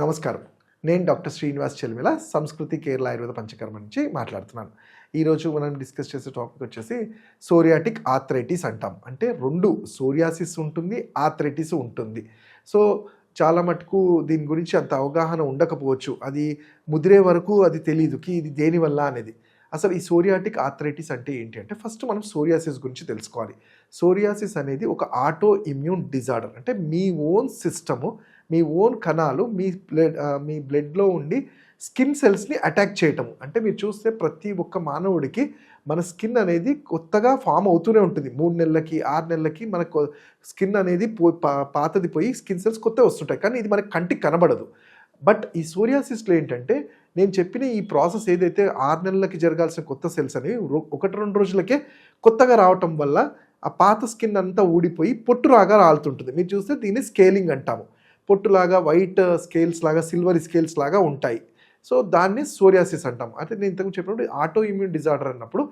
నమస్కారం. నేను డాక్టర్ శ్రీనివాస్ చెల్మిల, సంస్కృతి కేరళ ఆయుర్వేద పంచకర్మ నుంచి మాట్లాడుతున్నాను. ఈరోజు మనం డిస్కస్ చేసే టాపిక్ వచ్చేసి సోరియాటిక్ ఆర్థరైటిస్ అంటాం. అంటే 2 సోరియాసిస్ ఉంటుంది, ఆర్థరైటిస్ ఉంటుంది. సో చాలా మటుకు దీని గురించి అంత అవగాహన ఉండకపోవచ్చు. అది ముదిరే వరకు అది తెలీదుకి ఇది దేనివల్ల అనేది. అసలు ఈ సోరియాటిక్ ఆర్థరైటిస్ అంటే ఏంటి అంటే ఫస్ట్ మనం సోరియాసిస్ గురించి తెలుసుకోవాలి. సోరియాసిస్ అనేది ఒక ఆటో ఇమ్యూన్ డిజార్డర్. అంటే మీ ఓన్ సిస్టము, మీ ఓన్ కణాలు మీ బ్లడ్లో ఉండి స్కిన్ సెల్స్ని అటాక్ చేయటము. అంటే మీరు చూస్తే ప్రతి ఒక్క మానవుడికి మన స్కిన్ అనేది కొత్తగా ఫామ్ అవుతూనే ఉంటుంది. 3 నెలలకి 6 నెలలకి మనకు స్కిన్ అనేది పాతది పోయి స్కిన్ సెల్స్ కొత్తవి వస్తుంటాయి. కానీ ఇది మనకి కంటికి కనబడదు. బట్ ఈ సోరియాసిస్లో ఏంటంటే నేను చెప్పిన ఈ ప్రాసెస్ ఏదైతే 6 నెలలకి జరగాల్సిన కొత్త సెల్స్ అనేవి 1-2 రోజులకే కొత్తగా రావటం వల్ల ఆ పాత స్కిన్ అంతా ఊడిపోయి పొట్టులాగా రాలుతుంటుంది. మీరు చూస్తే దీన్ని స్కేలింగ్ అంటాము. పొట్టులాగా వైట్ స్కేల్స్ లాగా సిల్వర్ స్కేల్స్ లాగా ఉంటాయి. సో దాన్ని సోరియాసిస్ అంటాం. అంటే నేను ఇంతకు చెప్పినప్పుడు ఆటో ఇమ్యూన్ డిజార్డర్ అన్నప్పుడు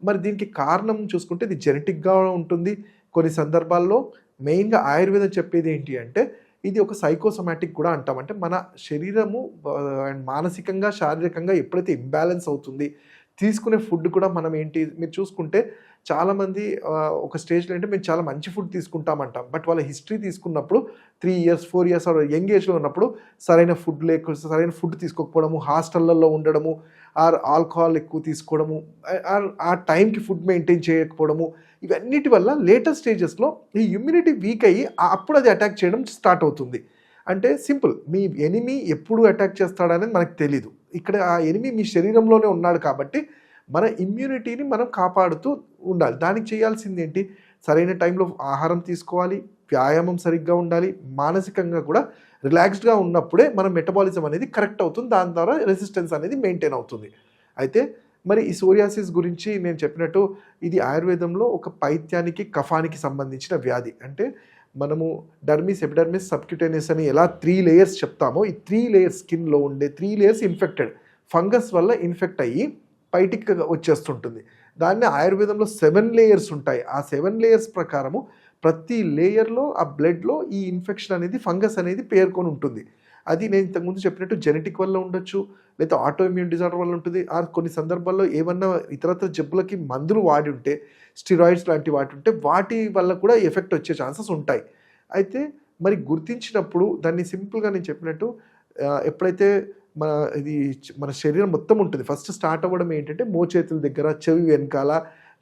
మరి దీనికి కారణం చూసుకుంటే ఇది జెనెటిక్గా ఉంటుంది. కొన్ని సందర్భాల్లో మెయిన్గా ఆయుర్వేదం చెప్పేది ఏంటి అంటే ఇది ఒక సైకోసోమాటిక్ కూడా అంటాం. అంటే మన శరీరము అండ్ మానసికంగా శారీరకంగా ఎప్పుడైతే ఇంబ్యాలెన్స్ అవుతుంది, తీసుకునే ఫుడ్ కూడా మనం ఏంటి మీరు చూసుకుంటే చాలామంది ఒక స్టేజ్లో అంటే మేము చాలా మంచి ఫుడ్ తీసుకుంటామంటాం. బట్ వాళ్ళ హిస్టరీ తీసుకున్నప్పుడు 3 ఇయర్స్ 4 ఇయర్స్ యంగ్ ఏజ్లో ఉన్నప్పుడు సరైన ఫుడ్ తీసుకోకపోవడము, హాస్టళ్ళల్లో ఉండడము, ఆల్కహాల్ ఎక్కువ తీసుకోవడము, ఆ టైంకి ఫుడ్ మెయింటైన్ చేయకపోవడము, ఇవన్నిటి వల్ల లేటర్ స్టేజెస్లో ఈ ఇమ్యూనిటీ వీక్ అయ్యి అప్పుడు అది అటాక్ చేయడం స్టార్ట్ అవుతుంది. అంటే సింపుల్, మీ ఎనిమీ ఎప్పుడు అటాక్ చేస్తాడనేది మనకు తెలీదు. ఇక్కడ ఆ ఎనిమీ మీ శరీరంలోనే ఉన్నాడు కాబట్టి మన ఇమ్యూనిటీని మనం కాపాడుతూ ఉండాలి. దానికి చేయాల్సింది ఏంటి, సరైన టైంలో ఆహారం తీసుకోవాలి, వ్యాయామం సరిగ్గా ఉండాలి, మానసికంగా కూడా రిలాక్స్డ్గా ఉన్నప్పుడే మన మెటబాలిజం అనేది కరెక్ట్ అవుతుంది. దాని ద్వారా రెసిస్టెన్స్ అనేది మెయింటైన్ అవుతుంది. అయితే మరి ఈ సోరియాసిస్ గురించి నేను చెప్పినట్టు ఇది ఆయుర్వేదంలో ఒక పైత్యానికి కఫానికి సంబంధించిన వ్యాధి. అంటే మనము డర్మిస్, ఎపిడర్మిస్, సబ్క్యూటేనియస్ అని ఎలా 3 లేయర్స్ చెప్తామో ఈ 3 లేయర్స్ స్కిన్లో ఉండే 3 లేయర్స్ ఇన్ఫెక్టెడ్, ఫంగస్ వల్ల ఇన్ఫెక్ట్ అయ్యి బయటికి వచ్చేస్తుంటుంది. దాన్ని ఆయుర్వేదంలో 7 లేయర్స్ ఉంటాయి. ఆ 7 లేయర్స్ ప్రకారము ప్రతి లేయర్లో ఆ బ్లడ్లో ఈ ఇన్ఫెక్షన్ అనేది ఫంగస్ అనేది పేర్కొని ఉంటుంది. అది నేను ఇంతకుముందు చెప్పినట్టు జెనెటిక్ వల్ల ఉండొచ్చు, లేదా ఆటో ఇమ్యూన్ డిజార్డర్ వల్ల ఉంటుంది. కొన్ని సందర్భాల్లో ఏమన్నా ఇతరత్ర జబ్బులకి మందులు వాడి ఉంటే, స్టిరాయిడ్స్ లాంటివి వాటి ఉంటే వాటి వల్ల కూడా ఎఫెక్ట్ వచ్చే ఛాన్సెస్ ఉంటాయి. అయితే మరి గుర్తించినప్పుడు దాన్ని సింపుల్గా నేను చెప్పినట్టు ఎప్పుడైతే మన శరీరం మొత్తం ఉంటుంది. ఫస్ట్ స్టార్ట్ అవ్వడం ఏంటంటే మోచేతుల దగ్గర, చెవి వెనకాల,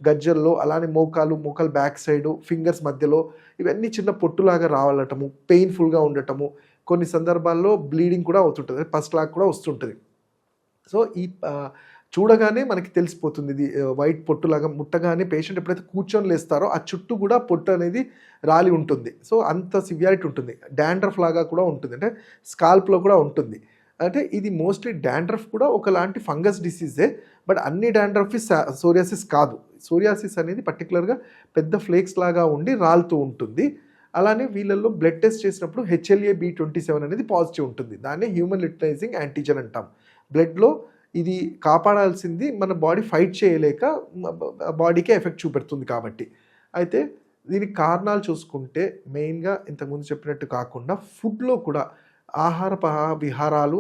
గజ్జల్లో, అలానే మోకాలు బ్యాక్ సైడు, ఫింగర్స్ మధ్యలో ఇవన్నీ చిన్న పొట్టులాగా రావటము, పెయిన్ఫుల్గా ఉండటము, కొన్ని సందర్భాల్లో బ్లీడింగ్ కూడా అవుతుంటుంది, పస్లాగా కూడా వస్తుంటుంది. సో ఈ చూడగానే మనకి తెలిసిపోతుంది ఇది వైట్ పొట్టులాగా. ముట్టగానే పేషెంట్ ఎప్పుడైతే కూర్చొని లేస్తారో ఆ చుట్టూ కూడా పొట్టు అనేది రాలి ఉంటుంది. సో అంత సివియారిటీ ఉంటుంది. డాండ్రఫ్ లాగా కూడా ఉంటుంది, అంటే స్కాల్ప్లో కూడా ఉంటుంది. అంటే ఇది మోస్ట్లీ డాండ్రఫ్ కూడా ఒకలాంటి ఫంగస్ డిసీజే. బట్ అన్ని డాండ్రఫ్ సోరియాసిస్ కాదు. సోరియాసిస్ అనేది పర్టికులర్గా పెద్ద ఫ్లేక్స్ లాగా ఉండి రాలుతూ ఉంటుంది. అలానే వీళ్ళల్లో బ్లడ్ టెస్ట్ చేసినప్పుడు HLA-B27 అనేది పాజిటివ్ ఉంటుంది. దాన్ని హ్యూమన్ లిటనైజింగ్ యాంటీజెన్ అంటాం. బ్లడ్లో ఇది కాపాడాల్సింది మన బాడీ ఫైట్ చేయలేక బాడీకే ఎఫెక్ట్ చూపెడుతుంది కాబట్టి. అయితే దీనికి కారణాలు చూసుకుంటే మెయిన్గా ఇంతకుముందు చెప్పినట్టు కాకుండా ఫుడ్లో కూడా ఆహార విహారాలు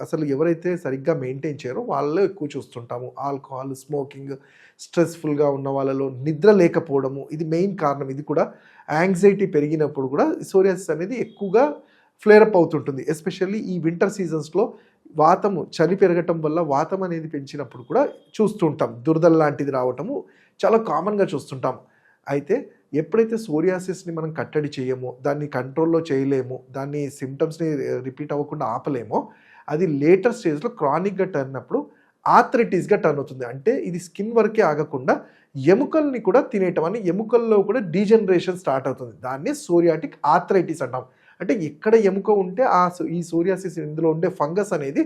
అసలు ఎవరైతే సరిగ్గా మెయింటైన్ చేయరో వాళ్ళలో ఎక్కువ చూస్తుంటాము. ఆల్కహాల్, స్మోకింగ్, స్ట్రెస్ఫుల్గా ఉన్న వాళ్ళలో నిద్ర లేకపోవడము, ఇది మెయిన్ కారణం. ఇది కూడా యాంగ్జైటీ పెరిగినప్పుడు కూడా సోరియాసిస్ అనేది ఎక్కువగా ఫ్లేరప్ అవుతుంటుంది. ఎస్పెషల్లీ ఈ వింటర్ సీజన్స్లో వాతము, చలి పెరగటం వల్ల వాతం అనేది పెంచినప్పుడు కూడా చూస్తుంటాం. దురదలు లాంటిది రావటము చాలా కామన్గా చూస్తుంటాం. అయితే ఎప్పుడైతే సోరియాసిస్ని మనం కట్టడి చేయమో, దాన్ని కంట్రోల్లో చేయలేమో, దాన్ని సిమ్టమ్స్ని రిపీట్ అవ్వకుండా ఆపలేమో, అది లేటర్ స్టేజ్లో క్రానిక్గా టర్న్ అప్పుడు ఆర్థరైటిస్గా టర్న్ అవుతుంది. అంటే ఇది స్కిన్ వరకే ఆగకుండా ఎముకల్ని కూడా తినేయటం అని, ఎముకల్లో కూడా డీజనరేషన్ స్టార్ట్ అవుతుంది. దాన్ని సోరియాటిక్ ఆర్థరైటిస్ అంటాం. అంటే ఎక్కడ ఎముక ఉంటే ఈ సోరియాసిస్ ఇందులో ఉండే ఫంగస్ అనేది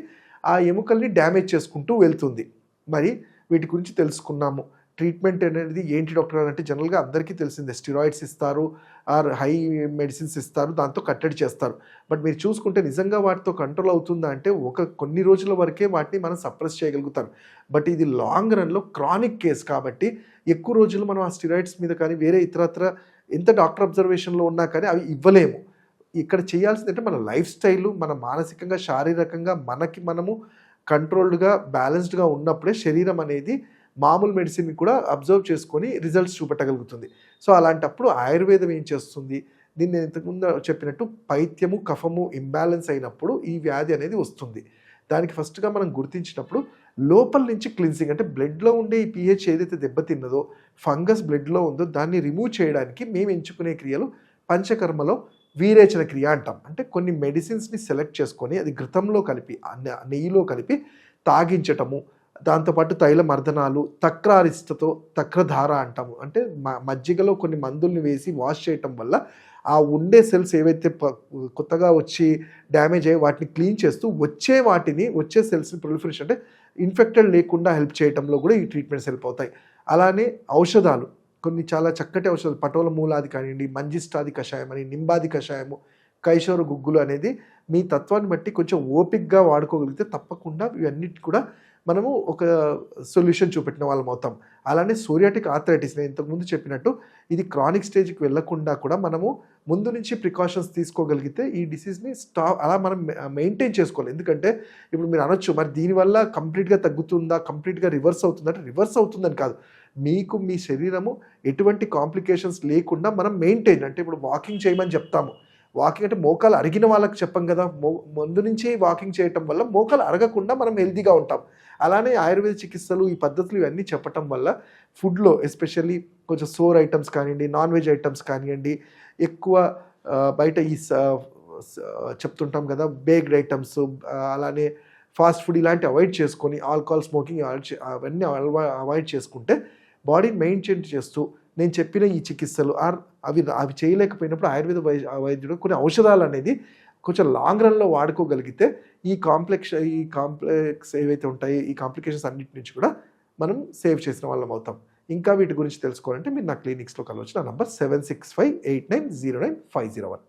ఆ ఎముకల్ని డ్యామేజ్ చేసుకుంటూ వెళ్తుంది. మరి వీటి గురించి తెలుసుకున్నాము. ట్రీట్మెంట్ అనేది ఏంటి డాక్టర్ అంటే జనరల్గా అందరికీ తెలిసిందే, స్టిరాయిడ్స్ ఇస్తారు, ఆర్ హై మెడిసిన్స్ ఇస్తారు, దాంతో కట్టడి చేస్తారు. బట్ మీరు చూసుకుంటే నిజంగా వాటితో కంట్రోల్ అవుతుందా అంటే కొన్ని రోజుల వరకే వాటిని మనం సప్రెస్ చేయగలుగుతాం. బట్ ఇది లాంగ్ రన్లో క్రానిక్ కేస్ కాబట్టి ఎక్కువ రోజులు మనం ఆ స్టిరాయిడ్స్ మీద కానీ వేరే ఇతరత్ర ఎంత డాక్టర్ అబ్జర్వేషన్లో ఉన్నా కానీ అవి ఇవ్వలేము. ఇక్కడ చేయాల్సిందంటే మన లైఫ్ స్టైలు, మన మానసికంగా, శారీరకంగా మనకి మనము కంట్రోల్డ్‌గా, బ్యాలెన్స్డ్‌గా ఉన్నప్పుడే శరీరం అనేది మామూలు మెడిసిన్‌ని కూడా అబ్జర్వ్ చేసుకొని రిజల్ట్స్ చూపెట్టగలుగుతుంది. సో, అలాంటప్పుడు ఆయుర్వేదం ఏం చేస్తుంది, దీన్ని నేను ఇంతకుముందు చెప్పినట్టు పైత్యము, కఫము ఇంబాలెన్స్ అయినప్పుడు ఈ వ్యాధి అనేది వస్తుంది. దానికి ఫస్ట్‌గా మనం గుర్తించినప్పుడు లోపల నుంచి క్లిన్సింగ్ అంటే బ్లడ్‌లో ఉండే ఈ పీహెచ్ ఏదైతే దెబ్బతిన్నదో, ఫంగస్ బ్లడ్‌లో ఉందో దాన్ని రిమూవ్ చేయడానికి మేము ఎంచుకునే క్రియలు పంచకర్మలో వీరేచన క్రియ అంటాం. అంటే కొన్ని మెడిసిన్స్‌ని సెలెక్ట్ చేసుకొని అది ఘృతంలో కలిపి నెయ్యిలో కలిపి తాగించటము. దాంతోపాటు తైల మర్దనాలు, తక్రారిష్టతో తక్రధార అంటాము. అంటే మజ్జిగలో కొన్ని మందుల్ని వేసి వాష్ చేయటం వల్ల ఆ ఉండే సెల్స్ ఏవైతే కొత్తగా వచ్చి డ్యామేజ్ అయ్యి వాటిని క్లీన్ చేస్తూ వచ్చే సెల్స్‌ని ప్రొలిఫరేషన్ అంటే ఇన్ఫెక్టెడ్ లేకుండా హెల్ప్ చేయటంలో కూడా ఈ ట్రీట్మెంట్స్ హెల్ప్ అవుతాయి. అలానే ఔషధాలు కొన్ని చాలా చక్కటి ఔషధాలు పటోల మూలాది కానివ్వండి, మంజిష్టాది కషాయం అని, నింబాది కషాయము, కైశోర గుగ్గులు అనేది మీ తత్వాన్ని బట్టి కొంచెం ఓపికగా వాడుకోగలిగితే తప్పకుండా ఇవన్నిటి కూడా మనము ఒక సొల్యూషన్ చూపెట్టిన వాళ్ళం అవుతాం. అలానే సోరియాటిక్ ఆర్థరైటిస్ నేను ఇంతకుముందు చెప్పినట్టు ఇది క్రానిక్ స్టేజ్‌కి వెళ్ళకుండా కూడా మనము ముందు నుంచి ప్రికాషన్స్ తీసుకోగలిగితే ఈ డిసీజ్‌ని అలా మనం మెయింటైన్ చేసుకోవాలి. ఎందుకంటే ఇప్పుడు మీరు అనొచ్చు మరి దీనివల్ల కంప్లీట్‌గా తగ్గుతుందా? కంప్లీట్‌గా రివర్స్ అవుతుందా? అంటే రివర్స్ అవుతుందని కాదు. మీకు మీ శరీరము ఎటువంటి కాంప్లికేషన్స్ లేకుండా మనం మెయింటైన్ అంటే ఇప్పుడు వాకింగ్ చేయమని చెప్తాము. వాకింగ్ అంటే మోకాలు అరిగిన వాళ్ళకి చెప్పం కదా! ముందు నుంచి వాకింగ్ చేయటం వల్ల మోకాలు అరగకుండా మనం హెల్తీగా ఉంటాం. అలానే ఆయుర్వేద చికిత్సలు ఈ పద్ధతులు ఇవన్నీ చెప్పటం వల్ల ఫుడ్‌లో ఎస్పెషల్లీ కొంచెం సోర్ ఐటెమ్స్ కానియండి, నాన్ వెజ్ ఐటెమ్స్ కానియండి, ఎక్కువ బయట ఈ స స చెప్తుంటాం కదా! బేక్డ్ ఐటెమ్స్ అలానే ఫాస్ట్ ఫుడ్ ఇలాంటివి అవాయిడ్ చేసుకొని ఆల్కహాల్, స్మోకింగ్ అవన్నీ అవాయిడ్ చేసుకుంటే బాడీని మెయింటైన్ చేస్తూ నేను చెప్పిన ఈ చికిత్సలు అవి చేయలేకపోయినప్పుడు ఆయుర్వేద వైద్యుడు కొన్ని ఔషధాలు అనేది కొంచెం లాంగ్ రన్‌లో వాడుకోగలిగితే ఈ కాంప్లెక్స్ ఏవైతే ఉంటాయో ఈ కాంప్లికేషన్స్ అన్నిటి నుంచి కూడా మనం సేవ్ చేసిన వాళ్ళం అవుతాం. ఇంకా వీటి గురించి తెలుసుకోవాలంటే మీరు నా క్లినిక్స్‌లో కలవచ్చు. నా నంబర్ 7658909501.